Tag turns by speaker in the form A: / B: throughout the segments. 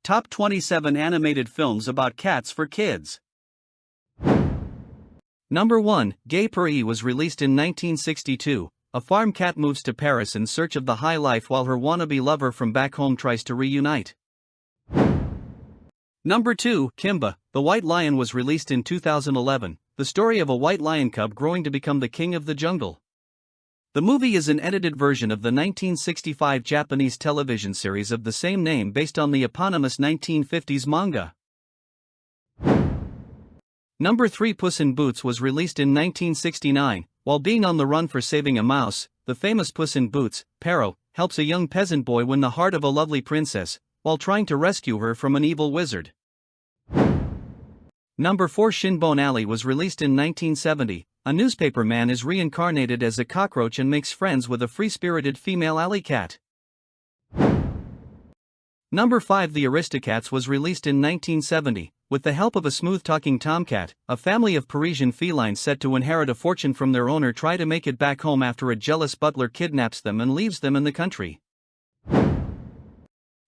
A: Top 27 Animated Films About Cats for Kids. Number 1, Gay Paris was released in 1962. A farm cat moves to Paris in search of the high life while her wannabe lover from back home tries to reunite. Number 2, Kimba, the White Lion was released in 2011, the story of a white lion cub growing to become the king of the jungle. The movie is an edited version of the 1965 Japanese television series of the same name based on the eponymous 1950s manga. Number 3, Puss in Boots was released in 1969. While being on the run for saving a mouse, the famous Puss in Boots, Perrault, helps a young peasant boy win the heart of a lovely princess, while trying to rescue her from an evil wizard. Number 4, Shinbone Alley was released in 1970. A newspaper man is reincarnated as a cockroach and makes friends with a free-spirited female alley cat. Number 5, The Aristocats was released in 1970. With the help of a smooth-talking tomcat, a family of Parisian felines set to inherit a fortune from their owner try to make it back home after a jealous butler kidnaps them and leaves them in the country.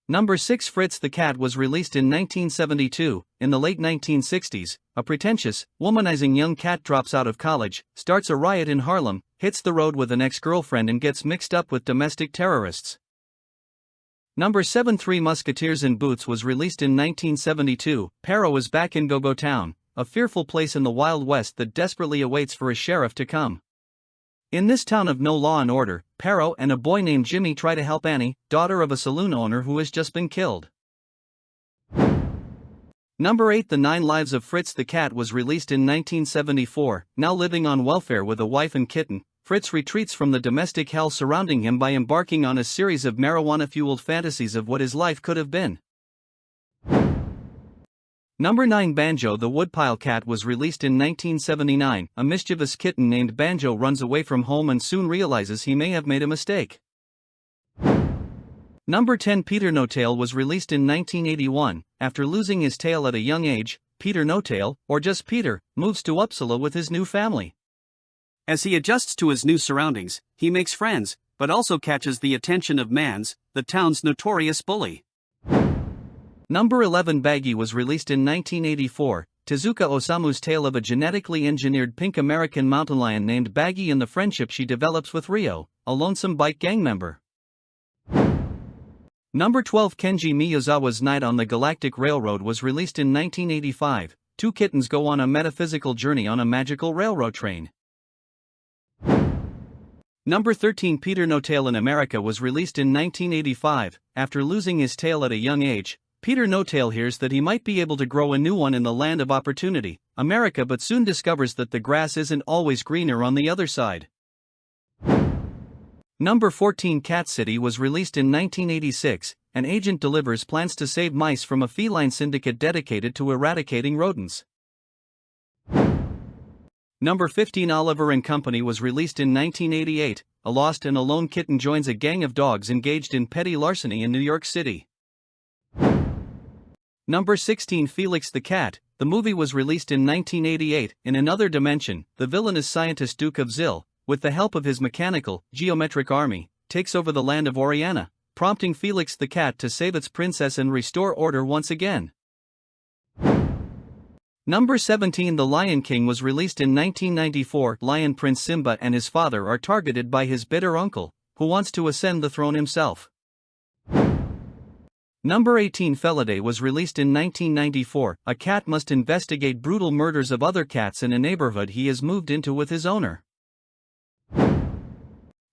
A: Number 6, Fritz the Cat was released in 1972. In the late 1960s, a pretentious, womanizing young cat drops out of college, starts a riot in Harlem, hits the road with an ex-girlfriend and gets mixed up with domestic terrorists. Number 7, Three Musketeers in Boots was released in 1972. Perrault is back in Go-Go Town, a fearful place in the Wild West that desperately awaits for a sheriff to come. In this town of no law and order, Perrault and a boy named Jimmy try to help Annie, daughter of a saloon owner who has just been killed. Number 8, The 9 Lives of Fritz the Cat was released in 1974. Now living on welfare with a wife and kitten, Fritz retreats from the domestic hell surrounding him by embarking on a series of marijuana-fueled fantasies of what his life could have been. Number 9, Banjo the Woodpile Cat was released in 1979. A mischievous kitten named Banjo runs away from home and soon realizes he may have made a mistake. Number 10, Peter No-Tail was released in 1981. After losing his tail at a young age, Peter No-Tail, or just Peter, moves to Uppsala with his new family. As he adjusts to his new surroundings, he makes friends, but also catches the attention of Mans, the town's notorious bully. Number 11, Baggy was released in 1984. Tezuka Osamu's tale of a genetically engineered pink American mountain lion named Baggy and the friendship she develops with Rio, a lonesome bike gang member. Number 12, Kenji Miyazawa's Night on the Galactic Railroad was released in 1985. Two kittens go on a metaphysical journey on a magical railroad train. Number 13, Peter No-Tail in America was released in 1985. After losing his tail at a young age, Peter No-Tail hears that he might be able to grow a new one in the land of opportunity, America, but soon discovers that the grass isn't always greener on the other side. Number 14, Cat City was released in 1986. An agent delivers plans to save mice from a feline syndicate dedicated to eradicating rodents. Number 15, Oliver and Company was released in 1988. A lost and alone kitten joins a gang of dogs engaged in petty larceny in New York City. Number 16, Felix the Cat. The movie was released in 1988. In another dimension, the villainous scientist Duke of Zil, with the help of his mechanical, geometric army, takes over the land of Oriana, prompting Felix the Cat to save its princess and restore order once again. Number 17, The Lion King was released in 1994. Lion Prince Simba and his father are targeted by his bitter uncle, who wants to ascend the throne himself. Number 18, Felidae was released in 1994. A cat must investigate brutal murders of other cats in a neighborhood he has moved into with his owner.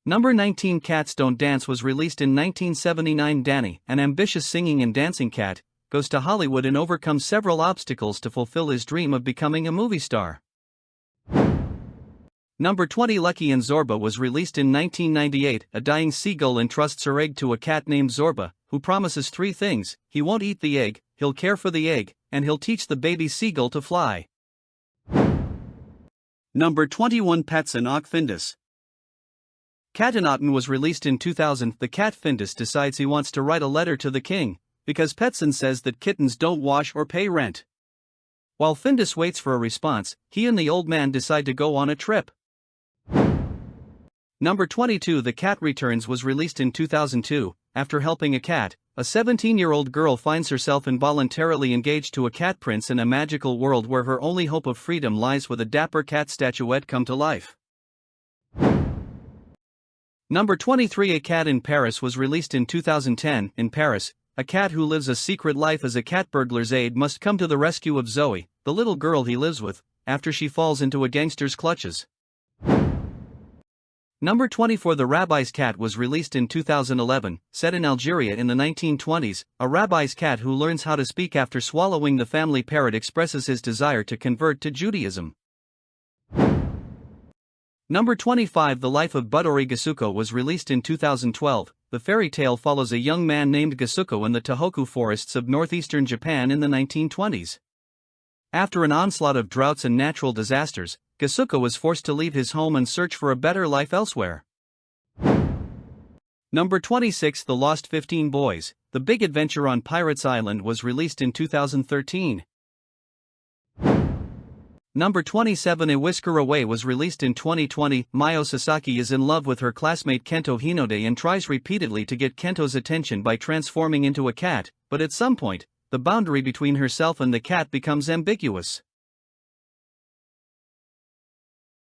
A: Number 19, Cats Don't Dance was released in 1979. Danny, an ambitious singing and dancing cat, goes to Hollywood and overcomes several obstacles to fulfill his dream of becoming a movie star. Number 20, Lucky and Zorba was released in 1998. A dying seagull entrusts her egg to a cat named Zorba, who promises 3 things: he won't eat the egg, he'll care for the egg, and he'll teach the baby seagull to fly. Number 21, Pets and Och Findus. Kattenatten was released in 2000. The cat Findus decides he wants to write a letter to the king, because Petson says that kittens don't wash or pay rent. While Findus waits for a response, he and the old man decide to go on a trip. Number 22, The Cat Returns was released in 2002. After helping a cat, A 17-year-old girl finds herself involuntarily engaged to a cat prince in a magical world where her only hope of freedom lies with a dapper cat statuette come to life. Number 23. A Cat in Paris was released in 2010. In Paris, a cat who lives a secret life as a cat burglar's aide must come to the rescue of Zoe, the little girl he lives with, after she falls into a gangster's clutches. Number 24. The Rabbi's Cat was released in 2011, set in Algeria in the 1920s. A rabbi's cat who learns how to speak after swallowing the family parrot expresses his desire to convert to Judaism. Number 25. The Life of Budori Gasuko was released in 2012. The fairy tale follows a young man named Gasuko in the Tohoku forests of northeastern Japan in the 1920s. After an onslaught of droughts and natural disasters, Gasuko was forced to leave his home and search for a better life elsewhere. Number 26. The Lost 15 Boys, The Big Adventure on Pirates Island was released in 2013. Number 27. A Whisker Away was released in 2020. Mayo Sasaki is in love with her classmate Kento Hinode and tries repeatedly to get Kento's attention by transforming into a cat, but at some point, the boundary between herself and the cat becomes ambiguous.